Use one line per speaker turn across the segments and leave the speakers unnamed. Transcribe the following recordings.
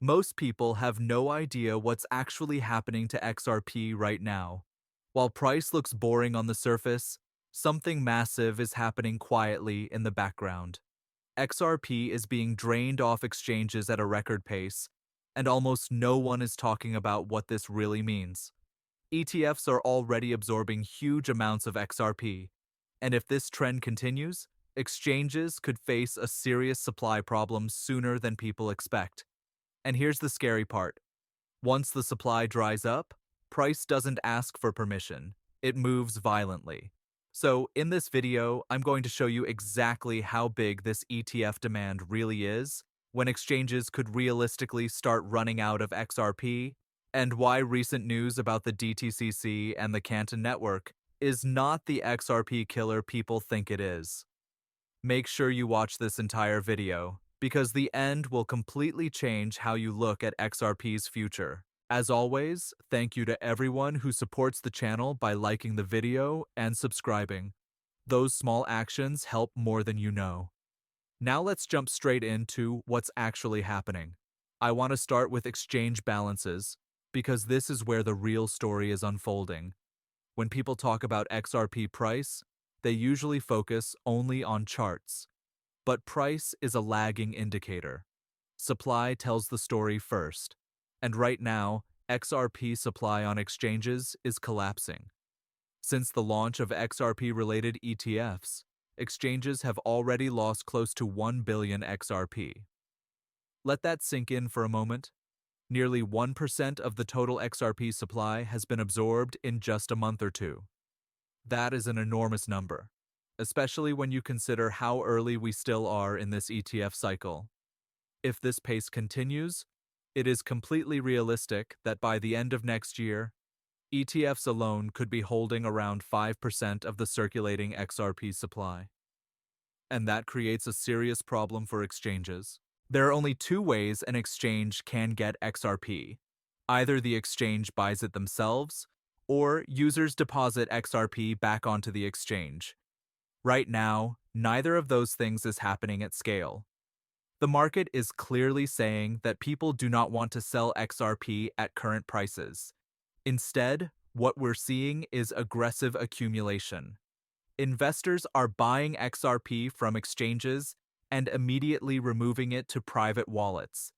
Most people have no idea what's actually happening to XRP right now. While price looks boring on the surface, something massive is happening quietly in the background. XRP is being drained off exchanges at a record pace, and almost no one is talking about what this really means. ETFs are already absorbing huge amounts of XRP, and if this trend continues, exchanges could face a serious supply problem sooner than people expect. And here's the scary part. Once the supply dries up, price doesn't ask for permission. It moves violently. So in this video, I'm going to show you exactly how big this ETF demand really is, when exchanges could realistically start running out of XRP, and why recent news about the DTCC and the Canton Network is not the XRP killer people think it is. Make sure you watch this entire video, because the end will completely change how you look at XRP's future. As always, thank you to everyone who supports the channel by liking the video and subscribing. Those small actions help more than you know. Now let's jump straight into what's actually happening. I want to start with exchange balances, because this is where the real story is unfolding. When people talk about XRP price, they usually focus only on charts. But price is a lagging indicator. Supply tells the story first. And right now, XRP supply on exchanges is collapsing. Since the launch of XRP-related ETFs, exchanges have already lost close to 1 billion XRP. Let that sink in for a moment. Nearly 1% of the total XRP supply has been absorbed in just a month or two. That is an enormous number, especially when you consider how early we still are in this ETF cycle. If this pace continues, it is completely realistic that by the end of next year, ETFs alone could be holding around 5% of the circulating XRP supply. And that creates a serious problem for exchanges. There are only two ways an exchange can get XRP. Either the exchange buys it themselves, or users deposit XRP back onto the exchange. Right now, neither of those things is happening at scale. The market is clearly saying that people do not want to sell XRP at current prices. Instead, what we're seeing is aggressive accumulation. Investors are buying XRP from exchanges and immediately removing it to private wallets.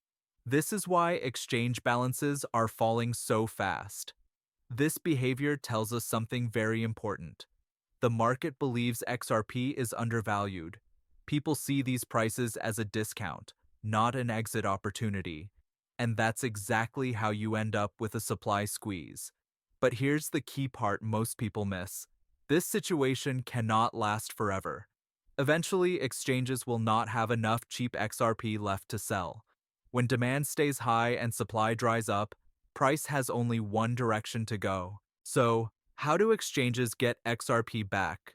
This is why exchange balances are falling so fast. This behavior tells us something very important. The market believes XRP is undervalued. People see these prices as a discount, not an exit opportunity. And that's exactly how you end up with a supply squeeze. But here's the key part most people miss. This situation cannot last forever. Eventually, exchanges will not have enough cheap XRP left to sell. When demand stays high and supply dries up, price has only one direction to go. So, how do exchanges get XRP back?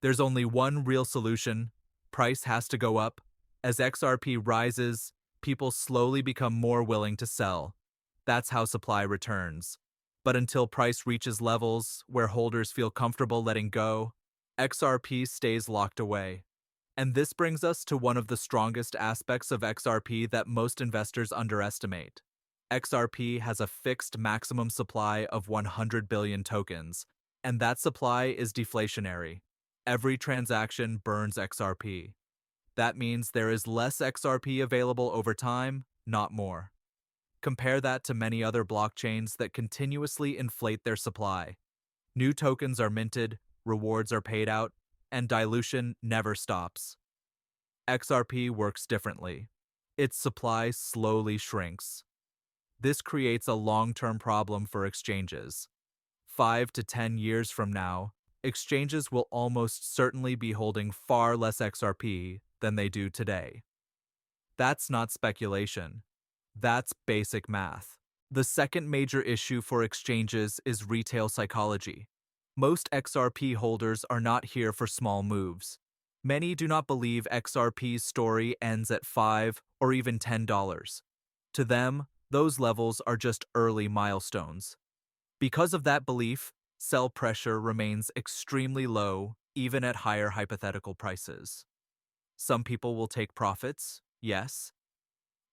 There's only one real solution. Price has to go up. As XRP rises, people slowly become more willing to sell. That's how supply returns. But until price reaches levels where holders feel comfortable letting go, XRP stays locked away. And this brings us to one of the strongest aspects of XRP that most investors underestimate. XRP has a fixed maximum supply of 100 billion tokens, and that supply is deflationary. Every transaction burns XRP. That means there is less XRP available over time, not more. Compare that to many other blockchains that continuously inflate their supply. New tokens are minted, rewards are paid out, and dilution never stops. XRP works differently. Its supply slowly shrinks. This creates a long-term problem for exchanges. 5 to 10 years from now, exchanges will almost certainly be holding far less XRP than they do today. That's not speculation. That's basic math. The second major issue for exchanges is retail psychology. Most XRP holders are not here for small moves. Many do not believe XRP's story ends at $5 or even $10. To them, those levels are just early milestones. Because of that belief, sell pressure remains extremely low, even at higher hypothetical prices. Some people will take profits, yes,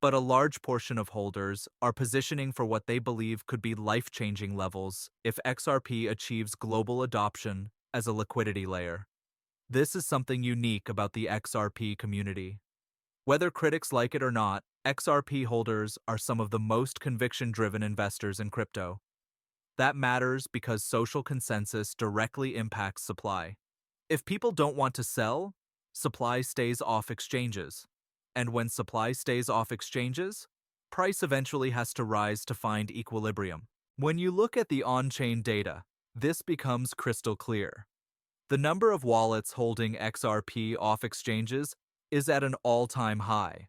but a large portion of holders are positioning for what they believe could be life-changing levels if XRP achieves global adoption as a liquidity layer. This is something unique about the XRP community. Whether critics like it or not, XRP holders are some of the most conviction-driven investors in crypto. That matters because social consensus directly impacts supply. If people don't want to sell, supply stays off exchanges. And when supply stays off exchanges, price eventually has to rise to find equilibrium. When you look at the on-chain data, this becomes crystal clear. The number of wallets holding XRP off exchanges is at an all-time high.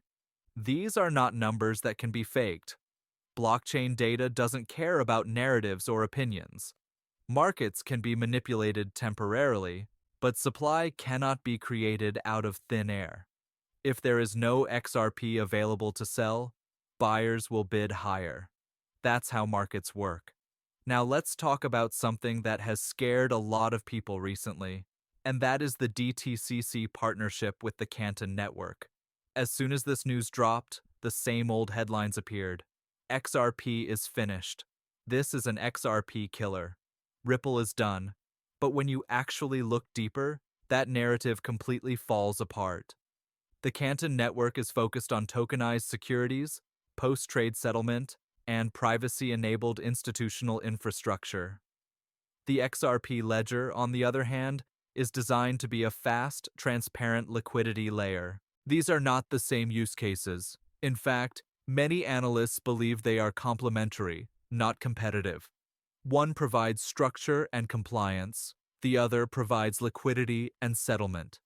These are not numbers that can be faked. Blockchain data doesn't care about narratives or opinions. Markets can be manipulated temporarily, but supply cannot be created out of thin air. If there is no XRP available to sell, buyers will bid higher. That's how markets work. Now let's talk about something that has scared a lot of people recently, and that is the DTCC partnership with the Canton Network. As soon as this news dropped, the same old headlines appeared. XRP is finished. This is an XRP killer. Ripple is done. But when you actually look deeper, that narrative completely falls apart. The Canton Network is focused on tokenized securities, post-trade settlement, and privacy-enabled institutional infrastructure. The XRP Ledger, on the other hand, is designed to be a fast, transparent liquidity layer. These are not the same use cases. In fact, many analysts believe they are complementary, not competitive. One provides structure and compliance, the other provides liquidity and settlement.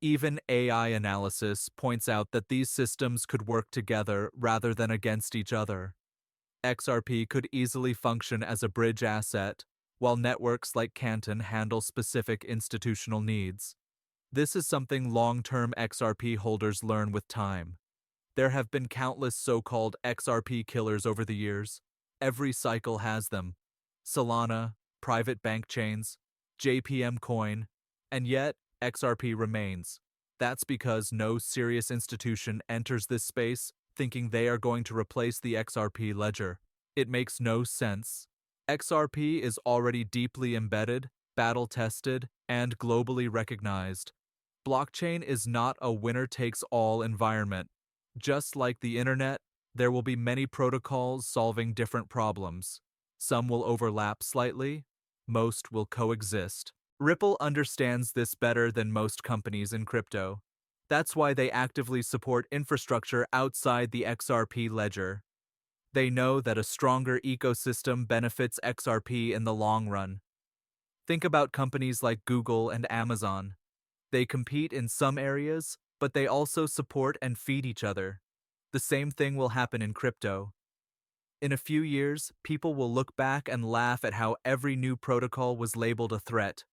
Even AI analysis points out that these systems could work together rather than against each other. XRP could easily function as a bridge asset, while networks like Canton handle specific institutional needs. This is something long-term XRP holders learn with time. There have been countless so-called XRP killers over the years. Every cycle has them. Solana, private bank chains, JPM coin, and yet XRP remains. That's because no serious institution enters this space thinking they are going to replace the XRP ledger. It makes no sense. XRP is already deeply embedded, battle-tested, and globally recognized. Blockchain is not a winner-takes-all environment. Just like the internet, there will be many protocols solving different problems. Some will overlap slightly, most will coexist. Ripple understands this better than most companies in crypto. That's why they actively support infrastructure outside the XRP ledger. They know that a stronger ecosystem benefits XRP in the long run. Think about companies like Google and Amazon. They compete in some areas, but they also support and feed each other. The same thing will happen in crypto. In a few years, people will look back and laugh at how every new protocol was labeled a threat.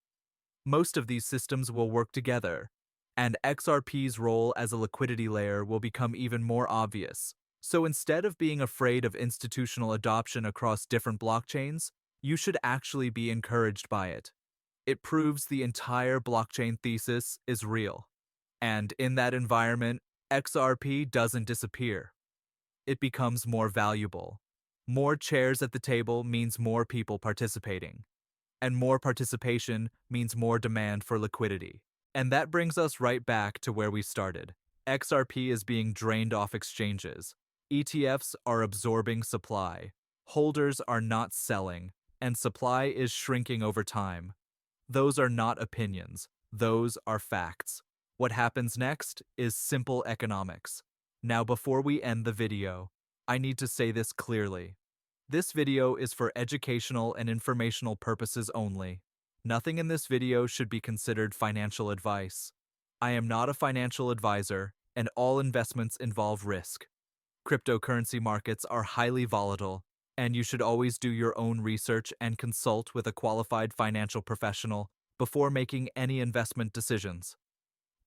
Most of these systems will work together, and XRP's role as a liquidity layer will become even more obvious. So instead of being afraid of institutional adoption across different blockchains, you should actually be encouraged by it. It proves the entire blockchain thesis is real. And in that environment, XRP doesn't disappear. It becomes more valuable. More chairs at the table means more people participating. And more participation means more demand for liquidity. And that brings us right back to where we started. XRP is being drained off exchanges. ETFs are absorbing supply. Holders are not selling, and supply is shrinking over time. Those are not opinions. Those are facts. What happens next is simple economics. Now, before we end the video, I need to say this clearly. This video is for educational and informational purposes only. Nothing in this video should be considered financial advice. I am not a financial advisor, and all investments involve risk. Cryptocurrency markets are highly volatile, and you should always do your own research and consult with a qualified financial professional before making any investment decisions.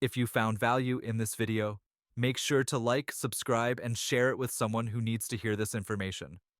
If you found value in this video, make sure to like, subscribe, and share it with someone who needs to hear this information.